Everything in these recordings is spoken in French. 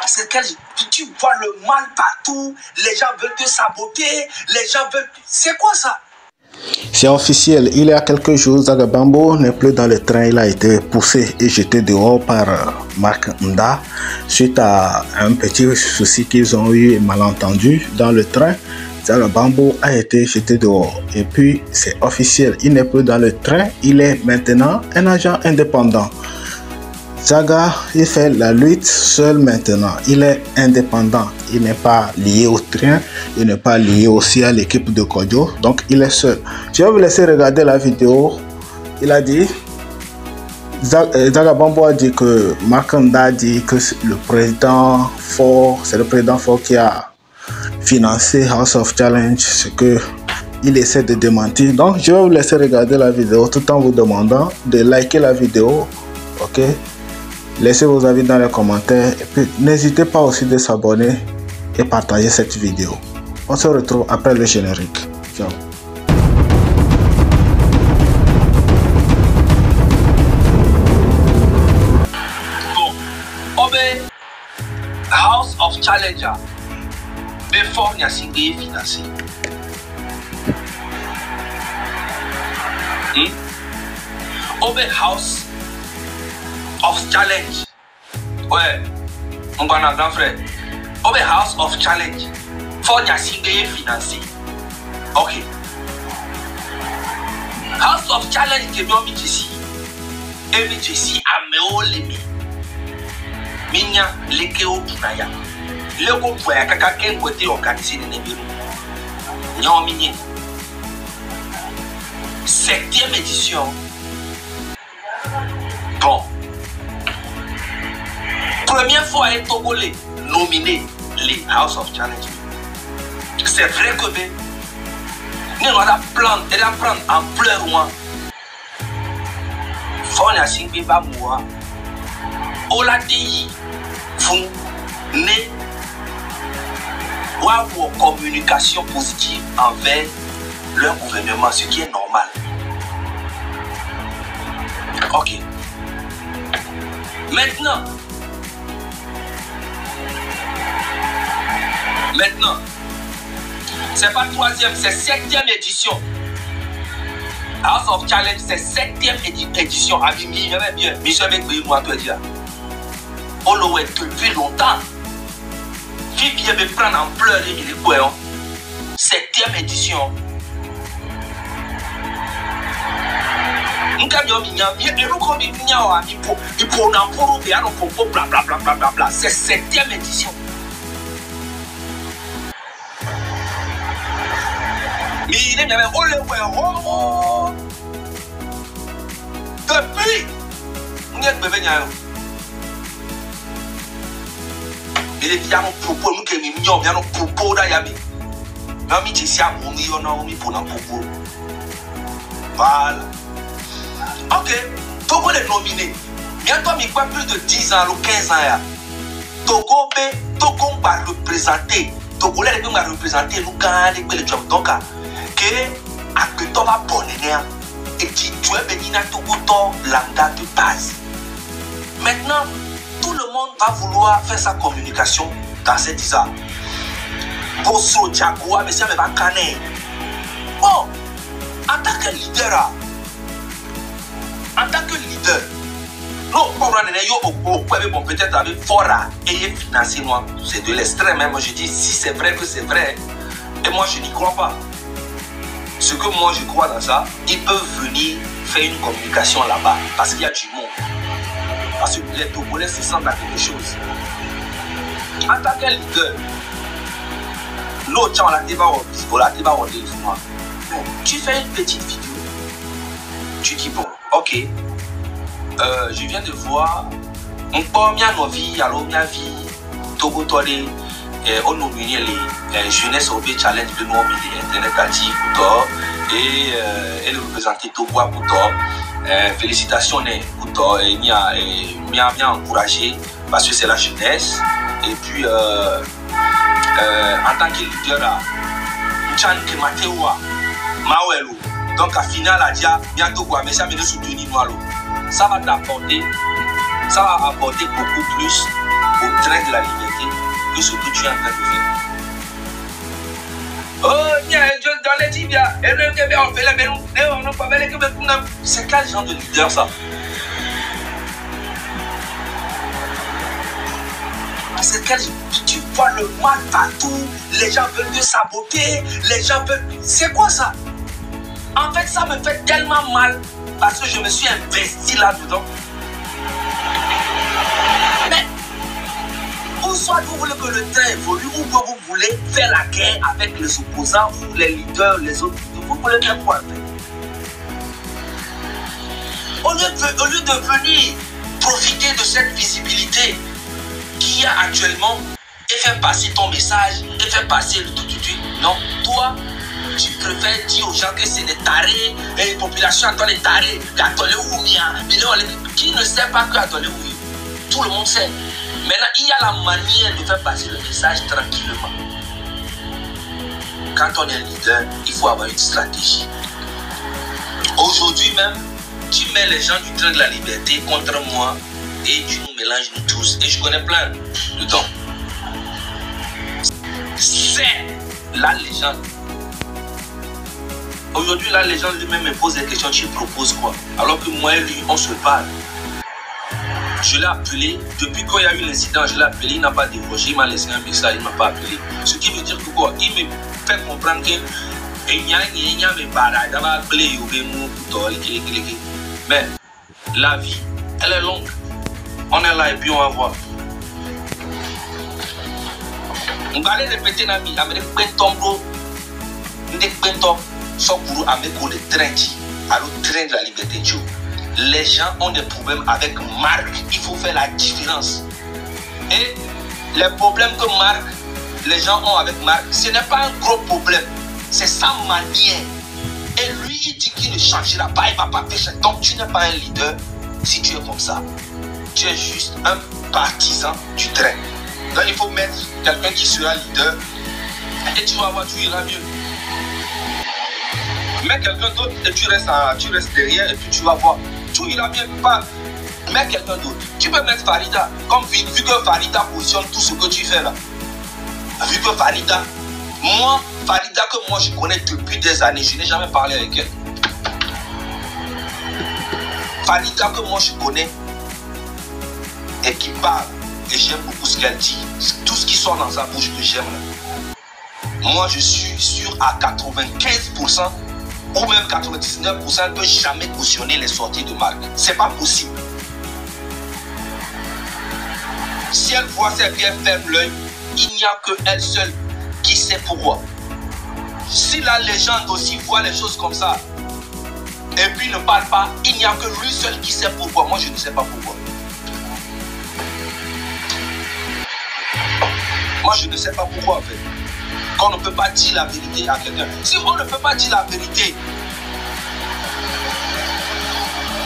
c'est que tu vois le mal partout, les gens veulent te saboter, les gens veulent... C'est quoi ça? C'est officiel, il y a quelques jours, Zaga Bambo n'est plus dans le train. Il a été poussé et jeté dehors par Mark Nda suite à un petit souci qu'ils ont eu, malentendu dans le train. Zaga Bambo a été jeté dehors. Et puis, c'est officiel, il n'est plus dans le train. Il est maintenant un agent indépendant. Zaga, il fait la lutte seul maintenant. Il est indépendant. Il n'est pas lié au train. Il n'est pas lié aussi à l'équipe de Kodjo. Donc, il est seul. Je vais vous laisser regarder la vidéo. Il a dit... Zaga Bambo a dit que Mark Nda a dit que le président Ford, c'est le président Ford qui a financé House of Challenge. Ce que il essaie de démentir. Donc, je vais vous laisser regarder la vidéo tout en vous demandant de liker la vidéo. Ok? Laissez vos avis dans les commentaires et puis n'hésitez pas aussi de s'abonner et partager cette vidéo. On se retrouve après le générique. Ciao. Bon, Obe, House of Challenger, before Nyasingé financé. Obe House of Challenge. Ouais, mon grand frère. Obe House of Challenge. For Nyasingé financé. Ok. House of Challenge qui est bien mis ici. Et mis ici à Méo Lemi. Minya Lekeo Punaya. Lego Pouya Kaka Ken côté organisé de Nebiru. Nyon Minye. 7e édition. Bon. Première fois, les Togolais nominés les House of Challenge. C'est vrai que nous allons prendre en pleurs. Fonia Singbi va mourir. Olatei, vous n'avez pas de communication positive envers leur gouvernement, ce qui est normal. Ok. Maintenant, c'est pas 3e, c'est 7e édition. House of Challenge, c'est 7e édition. Abimi, j'aimais bien. Michel Bekbouye, toi dire. On l'a depuis longtemps. Qui vient me prendre en pleurs et il est quoi? 7e édition. C'est 7e édition. Mais il est bien, depuis, il est bien propos, nous qui nous bien propos d'Ayami. Même si on a pour un propos. Voilà. Ok, Togo est nominé. Bientôt, il y a plus de 10 ans ou 15 ans. Togo va représenter. Togo va représenter nous quand les jobs. Donc, que tu vas bonner et tu es venu à Togo lambda de base. Maintenant, tout le monde va vouloir faire sa communication dans cette isa. Bosso, Diagoua, mais ça me va canner. Bon, en tant que leader, non, bon, peut-être avec Fora et financer moi, c'est de l'extrême. Moi je dis si c'est vrai que c'est vrai, et moi je n'y crois pas. Ce que moi je crois dans ça, ils peuvent venir faire une communication là-bas parce qu'il y a du monde. Parce que les Togolais se sentent à quelque chose. En tant que leader, l'autre, tu fais une petite vidéo. Tu dis bon, ok, je viens de voir un peu ma vie, alors ma vie, Togo Tolé, on nommé les jeunesse au Challenge de nous Internet actif et le représentant Togo pour toi. Félicitations pour toi et bien encouragé parce que c'est la jeunesse et puis en tant que leader Chan Kematewa Mawelo donc à final à dia bientôt quoi mais ça me soutenir moi ça va t'apporter ça va apporter beaucoup plus au train de la liberté réalité que ce que tu es en train de faire. Oh, dans les tibias, c'est quel genre de leader ça? C'est quel, tu vois le mal partout, les gens veulent te saboter, les gens veulent... C'est quoi ça? En fait, ça me fait tellement mal parce que je me suis investi là-dedans. Mais, ou soit vous voulez que le train évolue, ou que vous voulez faire la guerre avec les opposants, ou les leaders, les autres. Vous voulez faire quoi? Au lieu de venir profiter de cette visibilité qu'il y a actuellement et faire passer ton message, et faire passer le tout. Non, toi, tu préfères dire aux gens que c'est des tarés, et les populations attendent les tarés, qui ne sait pas que attendez où. Tout le monde sait. Maintenant, il y a la manière de faire passer le message tranquillement. Quand on est un leader, il faut avoir une stratégie. Aujourd'hui même, tu mets les gens du train de la liberté contre moi et tu nous mélanges nous tous. Et je connais plein dedans. C'est la légende. Aujourd'hui, la légende lui-même me pose des questions. Tu proposes quoi? Alors que moi et lui, on se parle. Je l'ai appelé, depuis qu'il y a eu l'incident, je l'ai appelé, il n'a pas décroché, il m'a laissé un message, il ne m'a pas appelé. Ce qui veut dire que quoi? Il me fait comprendre que mais la vie, elle est longue. On est là et puis on va voir. On va aller répéter dans la vie, avec le train de la liberté. Les gens ont des problèmes avec Marc. Il faut faire la différence. Et les problèmes que Marc, les gens ont avec Marc, ce n'est pas un gros problème. C'est sa manière. Et lui, il dit qu'il ne changera pas. Il ne va pas faire ça. Donc, tu n'es pas un leader si tu es comme ça. Tu es juste un partisan du train. Donc, il faut mettre quelqu'un qui sera leader. Et tu vas voir, tu iras mieux. Mets quelqu'un d'autre et tu restes derrière et puis tu vas voir. Tout ira bien, pas. Mets quelqu'un d'autre. Tu peux mettre Farida. Comme vu que Farida positionne tout ce que tu fais là. Vu que Farida, Farida que moi je connais depuis des années, je n'ai jamais parlé avec elle. Farida que moi je connais et qui parle. Et j'aime beaucoup ce qu'elle dit. Tout ce qui sort dans sa bouche que j'aime là. Moi je suis sûr à 95%. Ou même 99% ne peut jamais cautionner les sorties de Marc. C'est pas possible. Si elle voit ses pieds ferme l'œil, il n'y a que elle seule qui sait pourquoi. Si la légende aussi voit les choses comme ça, et puis ne parle pas, il n'y a que lui seul qui sait pourquoi. Moi, je ne sais pas pourquoi. Moi, je ne sais pas pourquoi, en fait. Qu'on ne peut pas dire la vérité à quelqu'un. Si on ne peut pas dire la vérité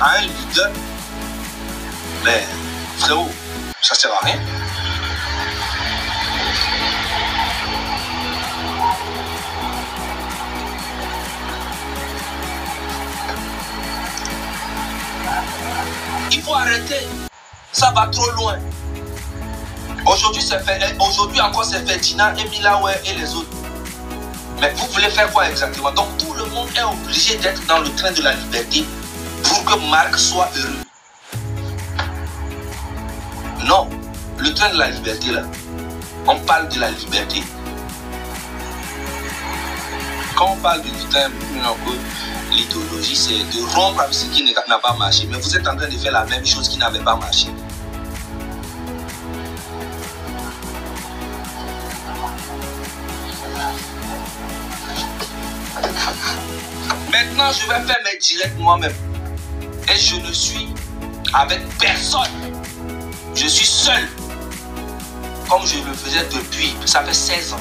à un leader, mais frérot, ça sert à rien. Il faut arrêter. Ça va trop loin. Aujourd'hui encore c'est Ferdinand et Milaway et les autres. Mais vous voulez faire quoi exactement? Donc tout le monde est obligé d'être dans le train de la liberté pour que Marc soit heureux. Non, le train de la liberté là, on parle de la liberté. Quand on parle du train, l'idéologie c'est de rompre avec ce qui n'a pas marché. Mais vous êtes en train de faire la même chose qui n'avait pas marché. Maintenant, je vais faire mes directs moi-même. Et je ne suis avec personne. Je suis seul. Comme je le faisais depuis, ça fait 16 ans.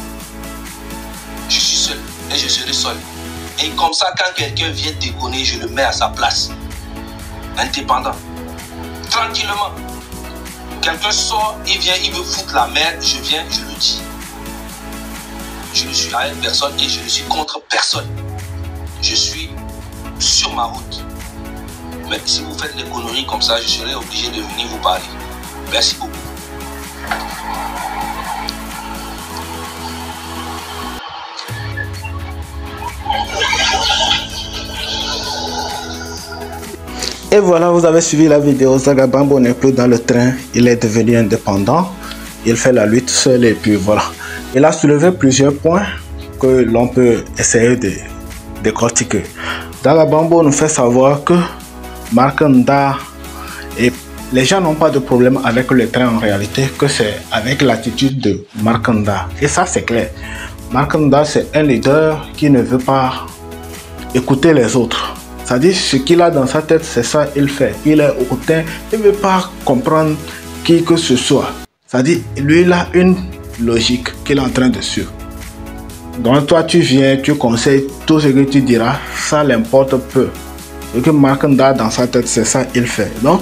Je suis seul et je serai seul. Et comme ça, quand quelqu'un vient déconner, je le mets à sa place. Indépendant. Tranquillement. Quelqu'un sort, il vient, il veut foutre la merde, je viens, je le dis. Je ne suis avec personne et je ne suis contre personne. Je suis sur ma route. Mais si vous faites des conneries comme ça, je serai obligé de venir vous parler. Merci beaucoup. Et voilà, vous avez suivi la vidéo. Zagabambo n'est plus dans le train, il est devenu indépendant. Il fait la lutte seul et puis voilà. Il a soulevé plusieurs points que l'on peut essayer de décortiquer. Zagabambo nous fait savoir que Markanda et les gens n'ont pas de problème avec le train en réalité, que c'est avec l'attitude de Markanda. Et ça c'est clair. Markanda c'est un leader qui ne veut pas écouter les autres. C'est-à-dire ce qu'il a dans sa tête, c'est ça il fait. Il est hautain, il ne veut pas comprendre qui que ce soit. C'est-à-dire lui il a une logique qu'il est en train de suivre. Donc toi tu viens, tu conseilles, tout ce que tu diras, ça l'importe peu. Ce que Markanda dans sa tête, c'est ça il fait. Donc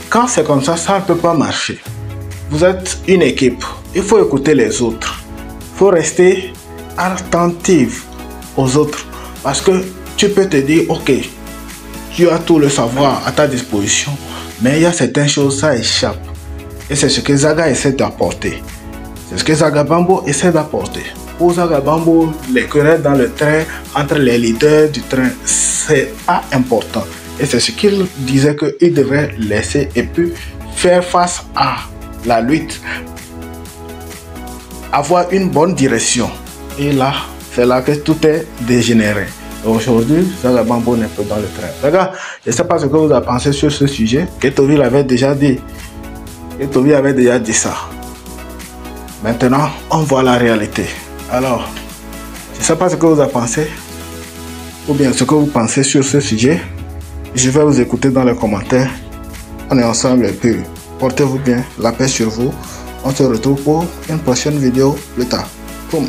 quand c'est comme ça, ça ne peut pas marcher. Vous êtes une équipe, il faut écouter les autres. Il faut rester attentif aux autres. Parce que tu peux te dire, ok, tu as tout le savoir à ta disposition, mais il y a certaines choses, ça échappe. Et c'est ce que Zaga essaie d'apporter. C'est ce que Zagabambo essaie d'apporter. Pour Zagabambo, les querelles dans le train entre les leaders du train, c'est pas important. Et c'est ce qu'il disait qu'il devrait laisser et puis faire face à la lutte. Avoir une bonne direction. Et là, c'est là que tout est dégénéré. Aujourd'hui, Zagabambo n'est plus dans le train. Regarde, je ne sais pas ce que vous avez pensé sur ce sujet. Ketovi l'avait déjà dit. Ketovi avait déjà dit ça. Maintenant, on voit la réalité. Alors, je ne sais pas ce que vous avez pensé. Ou bien ce que vous pensez sur ce sujet. Je vais vous écouter dans les commentaires. On est ensemble et puis portez-vous bien. La paix sur vous. On se retrouve pour une prochaine vidéo plus tard. Boum.